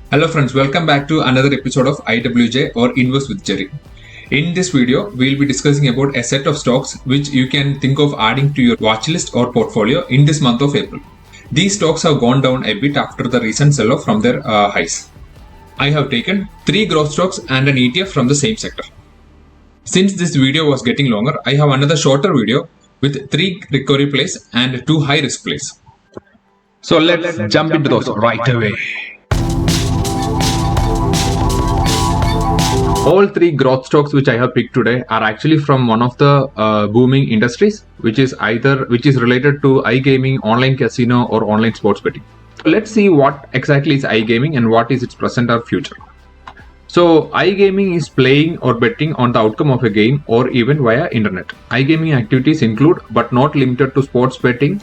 Hello friends, welcome back to another episode of IWJ or Invest with Jerry. In this video, we'll be discussing about a set of stocks which you can think of adding to your watch list or portfolio in this month of April. These stocks have gone down a bit after the recent sell-off from their highs. I have taken 3 growth stocks and an ETF from the same sector. Since this video was getting longer, I have another shorter video with 3 recovery plays and 2 high risk plays. So let's jump into those right away. All 3 growth stocks which I have picked today are actually from one of the booming industries, which is related to iGaming, online casino, or online sports betting. So let's see what exactly is iGaming and what is its present or future. So iGaming is playing or betting on the outcome of a game or even via internet. iGaming activities include but not limited to sports betting,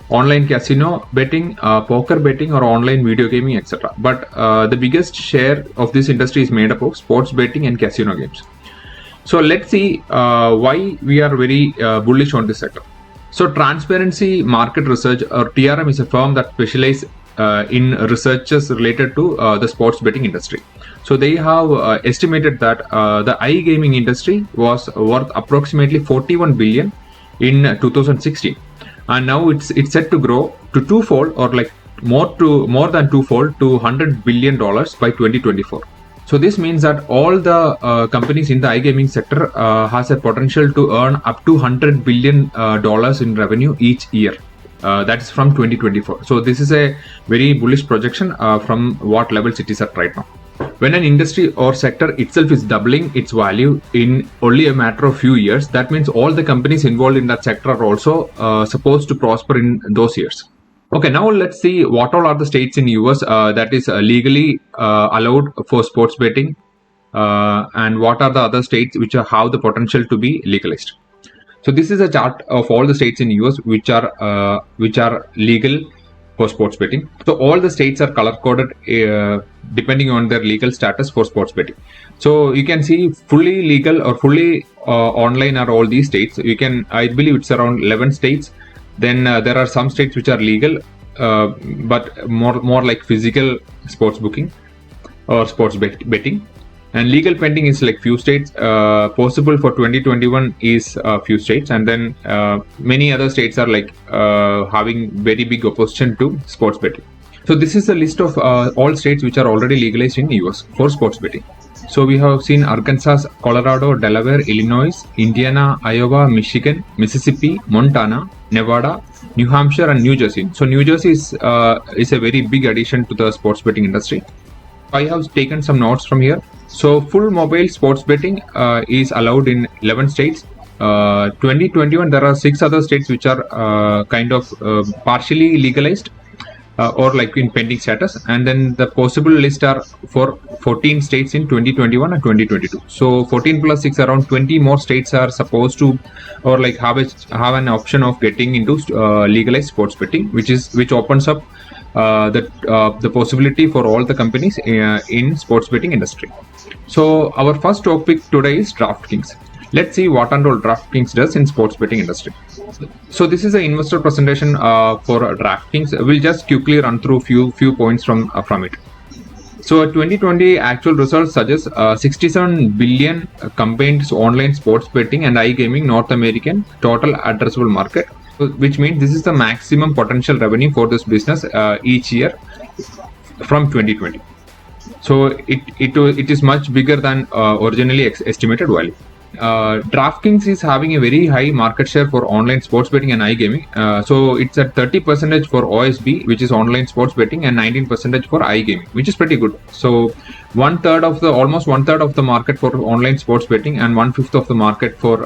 online casino betting, poker betting, or online video gaming, etc. But the biggest share of this industry is made up of sports betting and casino games. So let's see why we are very bullish on this sector. So Transparency Market Research, or TRM, is a firm that specializes in researches related to the sports betting industry. So they have estimated that the iGaming industry was worth approximately 41 billion in 2016. And now it's set to grow to twofold, or like more than twofold, to $100 billion by 2024. So this means that all the companies in the iGaming sector has a potential to earn up to $100 billion in revenue each year. That is from 2024. So this is a very bullish projection from what levels it is at right now. When an industry or sector itself is doubling its value in only a matter of few years, that means all the companies involved in that sector are also supposed to prosper in those years. Okay, now let's see what all are the states in US that is legally allowed for sports betting, and what are the other states which have the potential to be legalized. So this is a chart of all the states in US which are legal for sports betting. So all the states are color coded depending on their legal status for sports betting. So you can see fully legal or fully online are all these states. I believe it's around 11 states. Then there are some states which are legal, but more like physical sports booking or sports betting. And legal pending is like few states. Possible for 2021 is few states, and then many other states are like having very big opposition to sports betting. So this is a list of all states which are already legalized in US for sports betting. So we have seen Arkansas, Colorado, Delaware, Illinois, Indiana, Iowa, Michigan, Mississippi, Montana, Nevada, New Hampshire, and New Jersey. So New Jersey is a very big addition to the sports betting industry. I have taken some notes from here. So full mobile sports betting is allowed in 11 states. 2021 there are 6 other states which are kind of partially legalized or like in pending status, and then the possible list are for 14 states in 2021 and 2022. So 14 plus 6, around 20 more states are supposed to or like have an option of getting into legalized sports betting, which opens up the possibility for all the companies in sports betting industry. So our first topic today is DraftKings. Let's see what and all DraftKings does in sports betting industry. So this is an investor presentation for DraftKings. We'll just quickly run through few points from it. So 2020 actual results suggest 67 billion combined online sports betting and iGaming North American total addressable market, which means this is the maximum potential revenue for this business each year from 2020. So it is much bigger than originally estimated value. DraftKings is having a very high market share for online sports betting and iGaming. So it's at 30% for OSB, which is online sports betting, and 19% for iGaming, which is pretty good. So almost one third of the market for online sports betting and 1/5 of the market for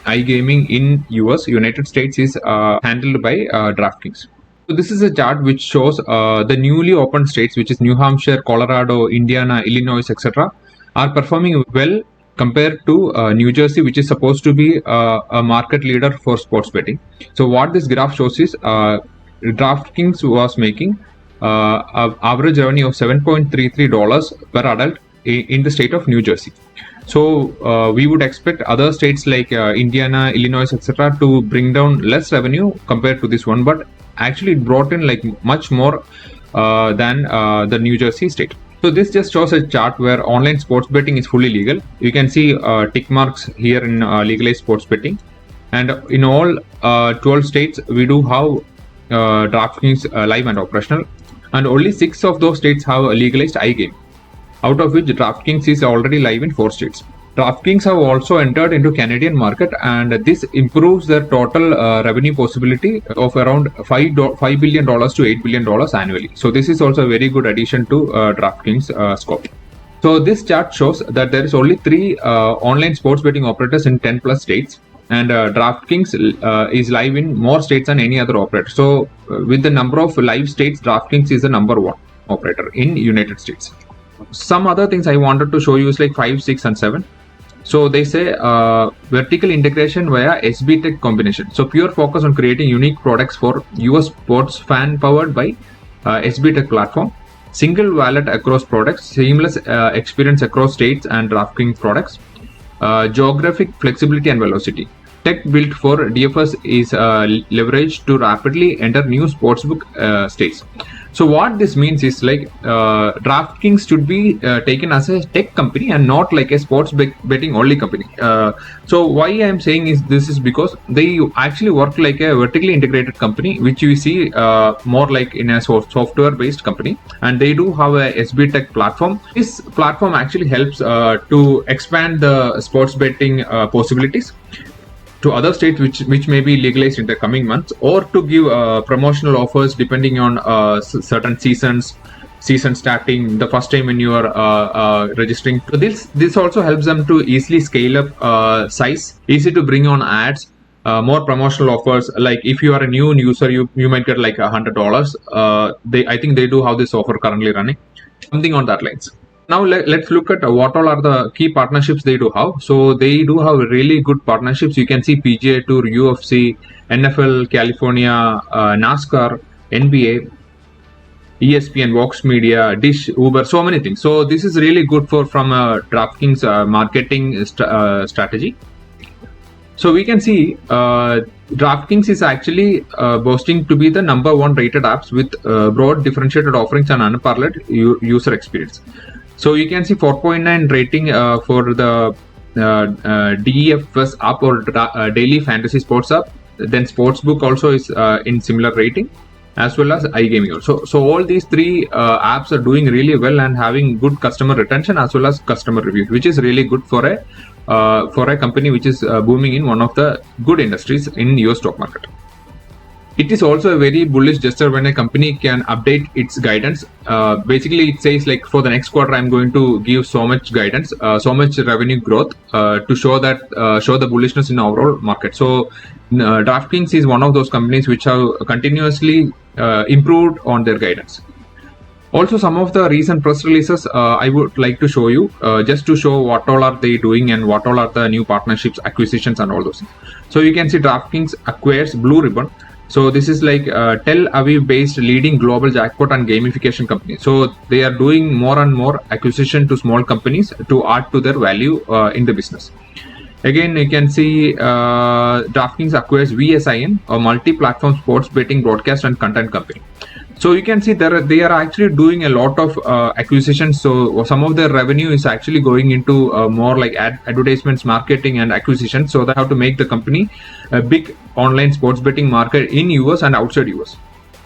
iGaming in United States is handled by DraftKings. So this is a chart which shows the newly opened states, which is New Hampshire, Colorado, Indiana, Illinois, etc., are performing well compared to New Jersey, which is supposed to be a market leader for sports betting. So what this graph shows is DraftKings was making average revenue of $7.33 per adult in the state of New Jersey. So we would expect other states like Indiana, Illinois, etc. to bring down less revenue compared to this one, but actually it brought in like much more than the New Jersey state. So this just shows a chart where online sports betting is fully legal. You can see tick marks here in legalized sports betting, and in all 12 states we do have DraftKings live and operational, and only 6 of those states have legalized iGaming, out of which DraftKings is already live in 4 states. DraftKings have also entered into Canadian market, and this improves their total revenue possibility of around $5 billion to $8 billion annually. So this is also a very good addition to DraftKings scope. So this chart shows that there is only 3 online sports betting operators in 10 plus states, and DraftKings is live in more states than any other operator. So with the number of live states, DraftKings is the number 1 operator in United States. Some other things I wanted to show you is like 5, 6 and 7. So they say vertical integration via SBTech combination. So pure focus on creating unique products for US sports fan powered by SBTech platform. Single wallet across products, seamless experience across states and DraftKings products. Geographic flexibility and velocity. Tech built for DFS is leveraged to rapidly enter new sportsbook states. So what this means is like DraftKings should be taken as a tech company and not like a sports betting only company. So why I am saying is this is because they actually work like a vertically integrated company, which you see more like in a software based company, and they do have a SBTech platform. This platform actually helps to expand the sports betting possibilities to other states which may be legalized in the coming months, or to give promotional offers depending on certain season starting the first time when you are registering. So this also helps them to easily scale up size, easy to bring on ads, more promotional offers. Like if you are a new user, you might get like $100. I think they do have this offer currently running, something on that lines. Now let's look at what all are the key partnerships they do have. So they do have really good partnerships. You can see PGA Tour, UFC, NFL, California, NASCAR, NBA, ESPN, Vox Media, Dish, Uber, so many things. So this is really good from a DraftKings marketing strategy. So we can see DraftKings is actually boasting to be the number 1 rated apps with broad differentiated offerings and unparalleled user experience. So you can see 4.9 rating for the DFS app or daily fantasy sports app. Then Sportsbook also is in similar rating, as well as iGaming also. So all these 3 apps are doing really well and having good customer retention as well as customer reviews, which is really good for a company which is booming in one of the good industries in US stock market. It is also a very bullish gesture when a company can update its guidance. Basically, it says like for the next quarter, I'm going to give so much guidance, so much revenue growth to show the bullishness in overall market. So DraftKings is one of those companies which have continuously improved on their guidance. Also, some of the recent press releases I would like to show you just to show what all are they doing and what all are the new partnerships, acquisitions and all those things. So you can see DraftKings acquires Blue Ribbon. So this is like Tel Aviv based leading global jackpot and gamification company. So they are doing more and more acquisition to small companies to add to their value in the business. Again, you can see DraftKings acquires VSIN, a multi-platform sports betting broadcast and content company. So you can see they are actually doing a lot of acquisitions. So some of their revenue is actually going into more like advertisements, marketing and acquisition. So they have to make the company a big online sports betting market in US and outside US.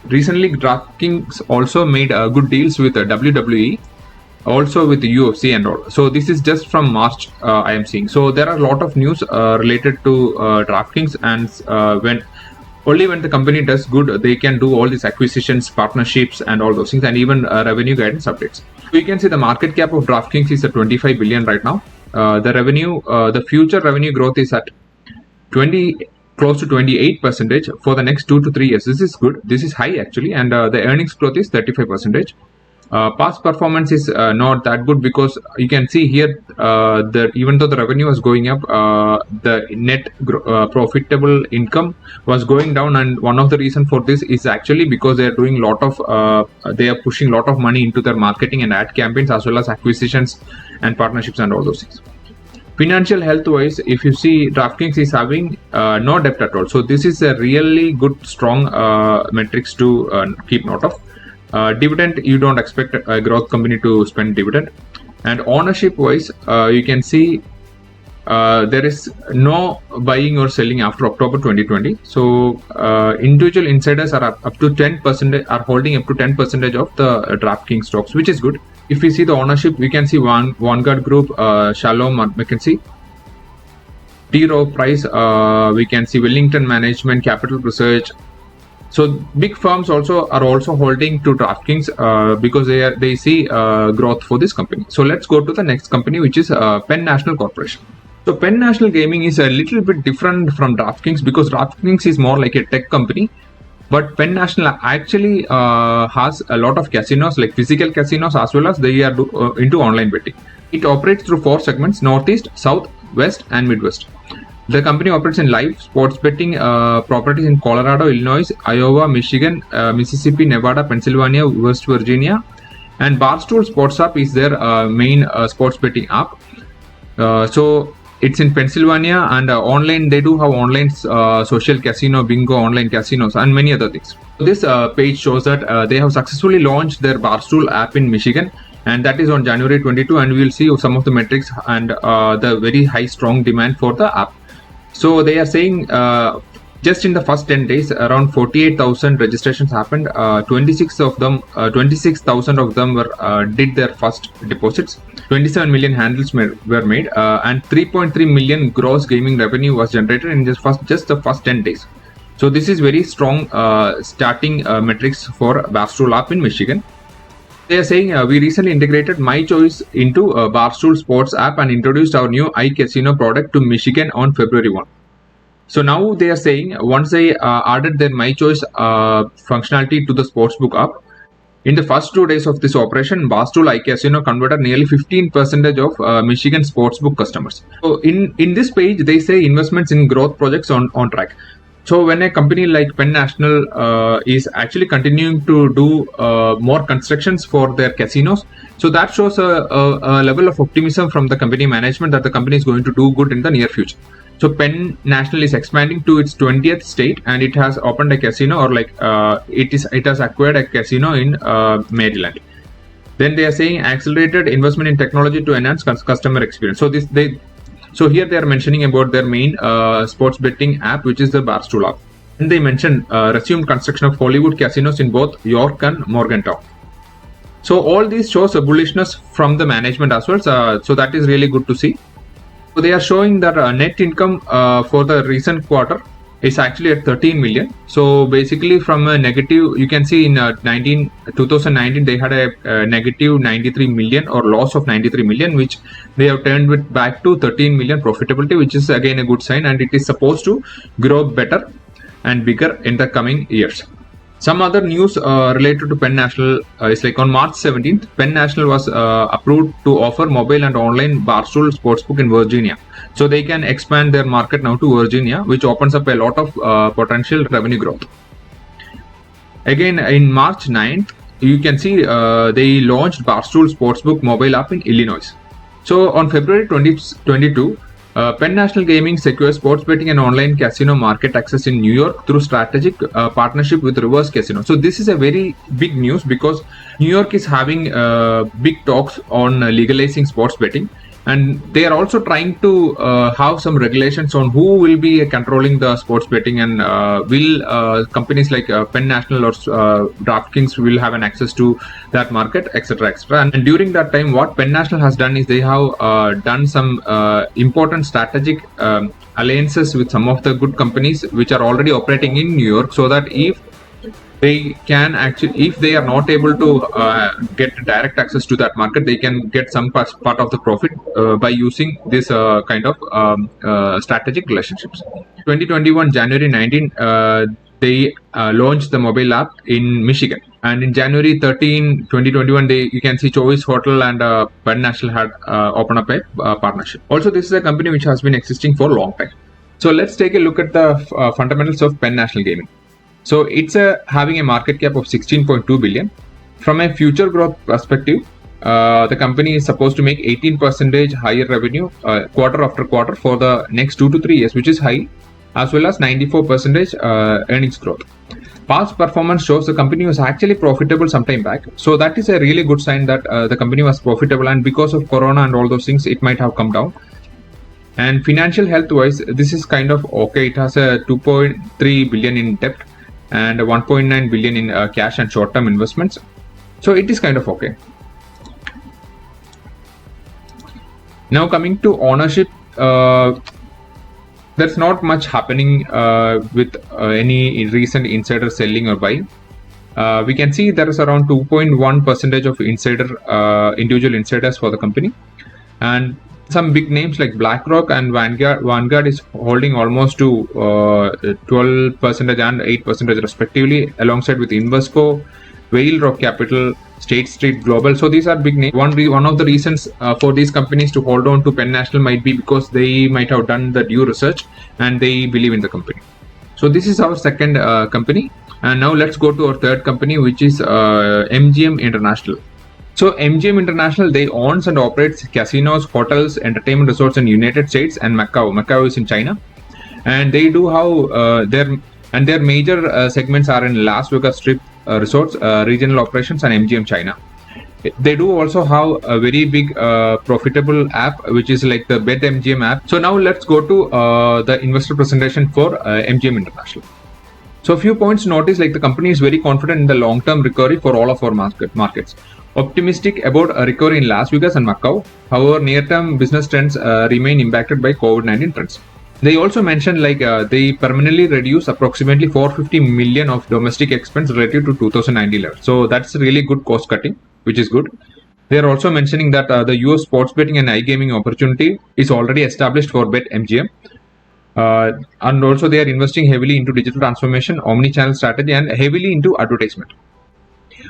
Recently, DraftKings also made good deals with WWE, also with the UFC and all. So this is just from March I am seeing. So there are a lot of news related to DraftKings, and when the company does good, they can do all these acquisitions, partnerships and all those things, and even revenue guidance updates. So you can see the market cap of DraftKings is at 25 billion right now. The revenue, the future revenue growth is at close to 28% for the next 2 to 3 years. This is good. This is high actually, and the earnings growth is 35%. Past performance is not that good, because you can see here that even though the revenue was going up, the net profitable income was going down, and one of the reasons for this is actually because they are doing they are pushing a lot of money into their marketing and ad campaigns, as well as acquisitions and partnerships and all those things. Financial health wise, if you see, DraftKings is having no debt at all. So this is a really good strong metrics to keep note of. Dividend, you don't expect a growth company to spend dividend. And ownership wise, you can see there is no buying or selling after October 2020. So individual insiders are up to 10%, are holding up to 10% of the DraftKings stocks, which is good. If we see the ownership, we can see Vanguard Group, Shalom McKinsey, T. Rowe Price, we can see Wellington Management, Capital Research. So big firms also are holding to DraftKings because they see growth for this company. So let's go to the next company, which is Penn National Corporation. So Penn National Gaming is a little bit different from DraftKings because DraftKings is more like a tech company. But Penn National actually has a lot of casinos, like physical casinos, as well as they are into online betting. It operates through 4 segments: Northeast, South, West, and Midwest. The company operates in live sports betting properties in Colorado, Illinois, Iowa, Michigan, Mississippi, Nevada, Pennsylvania, West Virginia. And Barstool Sports App is their main sports betting app. So it's in Pennsylvania, and online they do have online social casino, bingo, online casinos, and many other things. This page shows that they have successfully launched their Barstool app in Michigan, and that is on January 22, and we will see some of the metrics and the very high strong demand for the app. So they are saying just in the first 10 days, around 48,000 registrations happened. 26,000 of them were did their first deposits. 27 million handles were made, and 3.3 million gross gaming revenue was generated in just the first 10 days. So this is very strong starting metrics for Barstool app in Michigan. They are saying we recently integrated MyChoice into Barstool Sports app and introduced our new iCasino product to Michigan on February 1. So now they are saying once they added their MyChoice functionality to the Sportsbook app, in the first 2 days of this operation, Barstool iCasino converted nearly 15% of Michigan Sportsbook customers. So in this page, they say investments in growth projects on track. So when a company like Penn National is actually continuing to do more constructions for their casinos, so that shows a level of optimism from the company management that the company is going to do good in the near future. So Penn National is expanding to its 20th state, and it has opened a casino, or like it has acquired a casino in Maryland. Then they are saying accelerated investment in technology to enhance customer experience. So here they are mentioning about their main sports betting app, which is the Barstool app. And they mentioned resumed construction of Hollywood casinos in both York and Morgantown. So all these shows a bullishness from the management as well. So that is really good to see. So they are showing that net income for the recent quarter is actually at 13 million. So basically from a negative, you can see in 2019 they had a negative 93 million or loss of 93 million, which they have turned it back to 13 million profitability, which is again a good sign, and it is supposed to grow better and bigger in the coming years. Some other news related to Penn National is like on March 17th, Penn National was approved to offer mobile and online Barstool Sportsbook in Virginia. So they can expand their market now to Virginia, which opens up a lot of potential revenue growth. Again, in March 9th, you can see they launched Barstool Sportsbook mobile app in Illinois. So on February 2022, Penn National Gaming secures sports betting and online casino market access in New York through strategic partnership with Reverse Casino. So this is a very big news because New York is having big talks on legalizing sports betting, and they are also trying to have some regulations on who will be controlling the sports betting, and will companies like Penn National or DraftKings will have an access to that market, etc., etc. And during that time, what Penn National has done is they have done some important strategic alliances with some of the good companies which are already operating in New York, so that if they can actually, if they are not able to get direct access to that market, they can get some part of the profit by using this kind of strategic relationships. 2021 January 19, they launched the mobile app in Michigan, and in January 13, 2021, you can see Choice Hotel and Penn National had opened up a partnership. Also, this is a company which has been existing for a long time. So let's take a look at the fundamentals of Penn National Gaming. So it's having a market cap of 16.2 billion. From a future growth perspective, the company is supposed to make 18% higher revenue quarter after quarter for the next 2 to 3 years, which is high, as well as 94% earnings growth. Past performance shows the company was actually profitable sometime back. So that is a really good sign that the company was profitable, and because of Corona and all those things, it might have come down. And financial health wise, this is kind of okay. It has a 2.3 billion in debt and 1.9 billion in cash and short-term investments. So it is kind of okay. Now coming to ownership, there's not much happening with any recent insider selling or buying. We can see there is around 2.1% of individual insiders for the company, and some big names like BlackRock and Vanguard is holding almost to 12% and 8% respectively, alongside with Invesco, Whale Rock Capital, State Street Global. So these are big names. One of the reasons for these companies to hold on to Penn National might be because they might have done the due research and they believe in the company. So this is our second company, and now let's go to our third company, which is MGM International. So MGM International, they owns and operates casinos, hotels, entertainment resorts in United States and Macau. Macau is in China, and they do have their major segments are in Las Vegas Strip resorts, regional operations, and MGM China. They do also have a very big profitable app, which is like the BetMGM app. So now let's go to the investor presentation for MGM International. So a few points to notice, like the company is very confident in the long-term recovery for all of our markets. Optimistic about a recovery in Las Vegas and Macau. However, near-term business trends remain impacted by COVID-19 trends. They also mentioned they permanently reduce approximately 450 million of domestic expense relative to 2019 level. So that's really good cost cutting, which is good. They are also mentioning that the US sports betting and iGaming opportunity is already established for BetMGM. And also they are investing heavily into digital transformation, omni-channel strategy, and heavily into advertisement.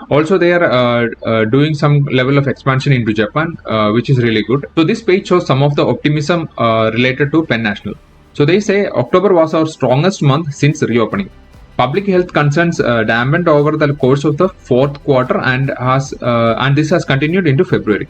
Also, they are doing some level of expansion into Japan, which is really good. So this page shows some of the optimism related to Penn National. So they say October was our strongest month since reopening. Public health concerns dampened over the course of the fourth quarter, and this has continued into February.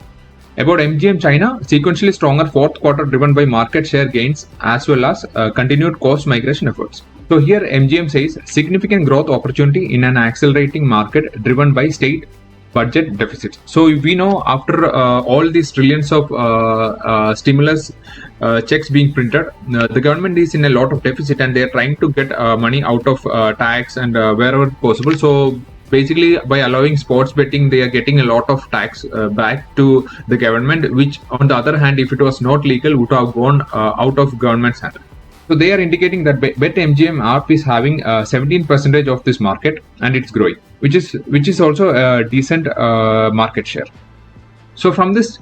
About MGM China, sequentially stronger fourth quarter driven by market share gains as well as continued cost migration efforts. So here MGM says significant growth opportunity in an accelerating market driven by state budget deficits. So we know after all these trillions of stimulus checks being printed, the government is in a lot of deficit, and they are trying to get money out of tax and wherever possible. So basically, by allowing sports betting, they are getting a lot of tax back to the government, which on the other hand, if it was not legal, would have gone out of government's hand. So they are indicating that BetMGM app is having 17% of this market, and it's growing, which is also a decent market share. So from this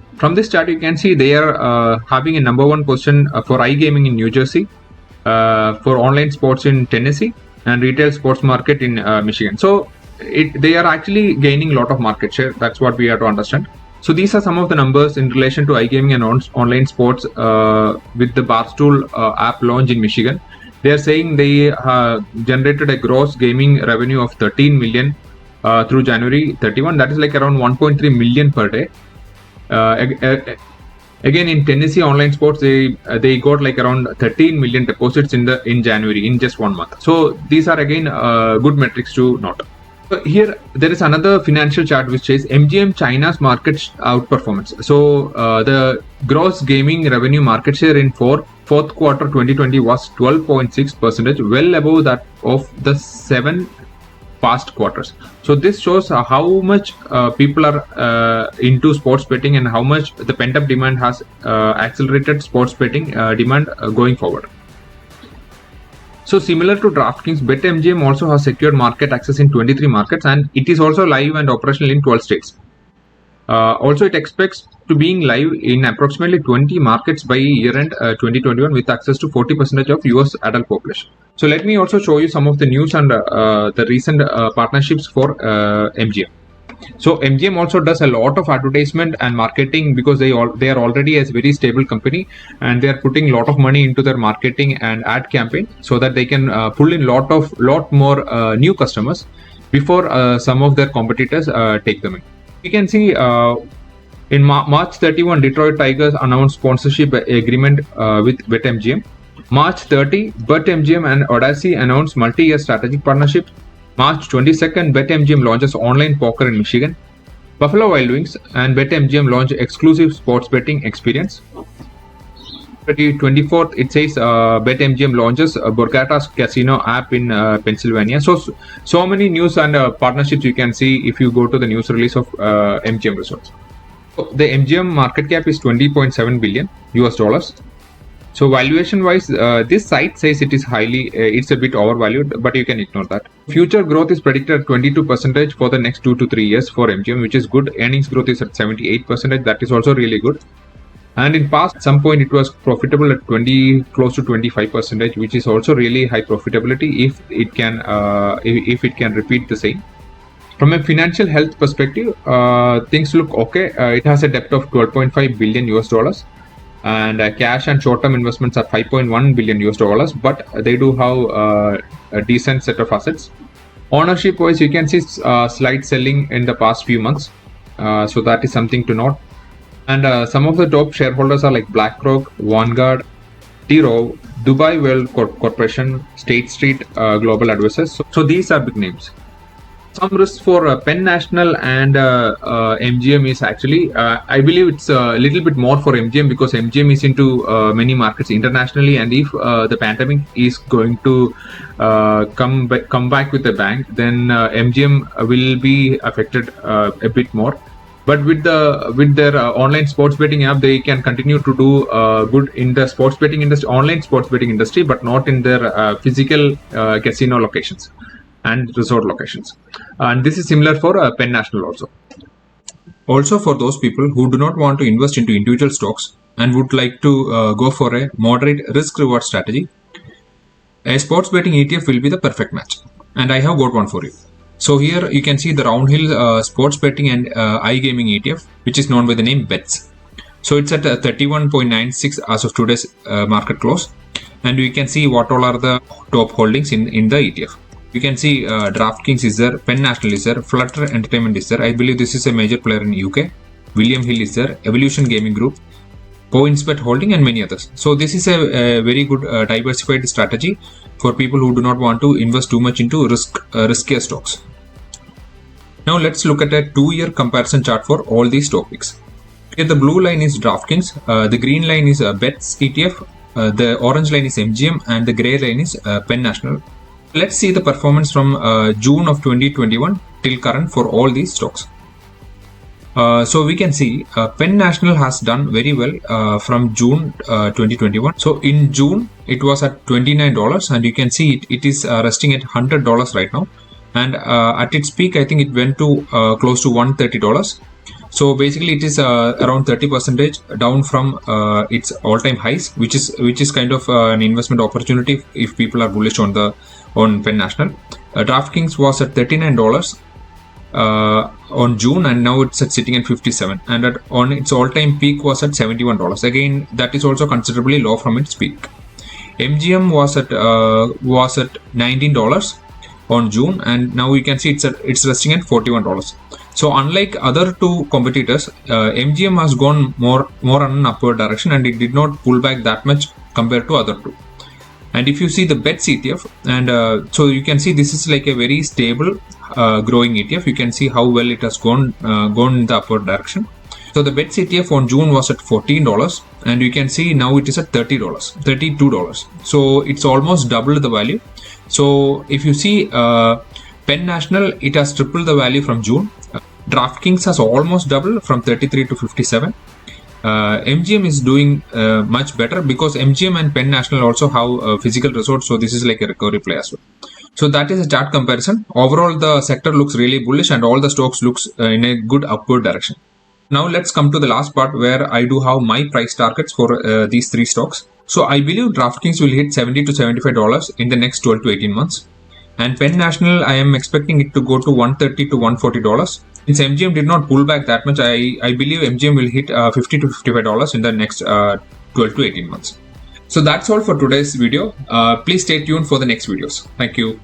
chart, you can see they are having a number one position for iGaming in New Jersey, for online sports in Tennessee, and retail sports market in Michigan. So they are actually gaining a lot of market share. That's what we have to understand. So these are some of the numbers in relation to iGaming and online sports with the Barstool app launch in Michigan. They are saying they generated a gross gaming revenue of 13 million through January 31. That is like around 1.3 million per day. Again, in Tennessee online sports, they got like around 13 million deposits in January, in just 1 month. So these are again good metrics to note. So here there is another financial chart which says MGM China's market outperformance. So the gross gaming revenue market share in fourth quarter 2020 was 12.6%, well above that of the 7 past quarters. So this shows how much people are into sports betting and how much the pent-up demand has accelerated sports betting demand going forward. So similar to DraftKings, BetMGM also has secured market access in 23 markets, and it is also live and operational in 12 states. Also, it expects to being live in approximately 20 markets by year-end 2021 with access to 40% of US adult population. So let me also show you some of the news and the recent partnerships for MGM. So MGM also does a lot of advertisement and marketing because they are already a very stable company, and they are putting a lot of money into their marketing and ad campaign so that they can pull in lot more new customers before some of their competitors take them in. You can see in March 31, Detroit Tigers announced sponsorship agreement with BetMGM. March 30, BetMGM and Odyssey announced multi-year strategic partnership. March 22nd, BetMGM launches online poker in Michigan. Buffalo Wild Wings and BetMGM launch exclusive sports betting experience. 24th, it says BetMGM launches Borgata's casino app in Pennsylvania. So many news and partnerships you can see if you go to the news release of MGM Resorts. So the MGM market cap is $20.7 billion US dollars. So valuation wise, this site says it is it's a bit overvalued, but you can ignore that. Future growth is predicted at 22% for the next 2 to 3 years for MGM, which is good. Earnings growth is at 78%. That is also really good. And in past, some point it was profitable at close to 25%, which is also really high profitability if it can repeat the same. From a financial health perspective, things look okay. It has a debt of 12.5 billion US dollars. And cash and short-term investments are 5.1 billion US dollars, but they do have a decent set of assets. Ownership wise, you can see slight selling in the past few months, so that is something to note. And some of the top shareholders are like BlackRock, Vanguard, T. Rowe, Dubai World Corporation, State Street Global Advisors. So these are big names. Some risks for Penn National and MGM is actually, I believe it's a little bit more for MGM because MGM is into many markets internationally, and if the pandemic is going to come back with a bang, then MGM will be affected a bit more. But with their online sports betting app, they can continue to do good in the sports betting industry, online sports betting industry, but not in their physical casino locations and resort locations. And this is similar for Penn National also. Also, for those people who do not want to invest into individual stocks and would like to go for a moderate risk-reward strategy, a sports betting ETF will be the perfect match. And I have got one for you. So here you can see the Roundhill Sports Betting and iGaming ETF, which is known by the name BETS. So it's at 31.96 as of today's market close. And you can see what all are the top holdings in the ETF. You can see DraftKings is there, Penn National is there, Flutter Entertainment is there. I believe this is a major player in UK. William Hill is there, Evolution Gaming Group, PointsBet Holding, and many others. So this is a very good diversified strategy for people who do not want to invest too much into riskier stocks. Now let's look at a 2-year comparison chart for all these stock picks. Here the blue line is DraftKings, the green line is BETS ETF, the orange line is MGM, and the grey line is Penn National. Let's see the performance from June of 2021 till current for all these stocks. So we can see Penn National has done very well from June 2021. So in June it was at $29, and you can see it is resting at $100 right now. And at its peak, I think it went to close to $130. So basically, it is around 30% down from its all-time highs, which is kind of an investment opportunity if people are bullish on Penn National. DraftKings was at $39 on June, and now it's sitting at $57, and on its all-time peak was at $71. Again, that is also considerably low from its peak. MGM was at $19 on June, and now you can see it's resting at $41. So unlike other two competitors, MGM has gone more on an upward direction, and it did not pull back that much compared to other two. And if you see the BETS ETF, and so you can see this is like a very stable growing ETF. You can see how well it has gone in the upward direction. So the BETS ETF on June was at $14, and you can see now it is at $32. So it's almost double the value. So if you see Penn National, it has tripled the value from June. DraftKings has almost doubled from 33 to 57. MGM is doing much better because MGM and Penn National also have physical resorts, so this is like a recovery play as well. So that is a chart comparison. Overall, the sector looks really bullish, and all the stocks looks in a good upward direction. Now let's come to the last part where I do have my price targets for these three stocks. So I believe DraftKings will hit $70 to $75 in the next 12 to 18 months. And Penn National, I am expecting it to go to $130 to $140. Since MGM did not pull back that much, I believe MGM will hit $50 to $55 in the next 12 to 18 months. So that's all for today's video. Please stay tuned for the next videos. Thank you.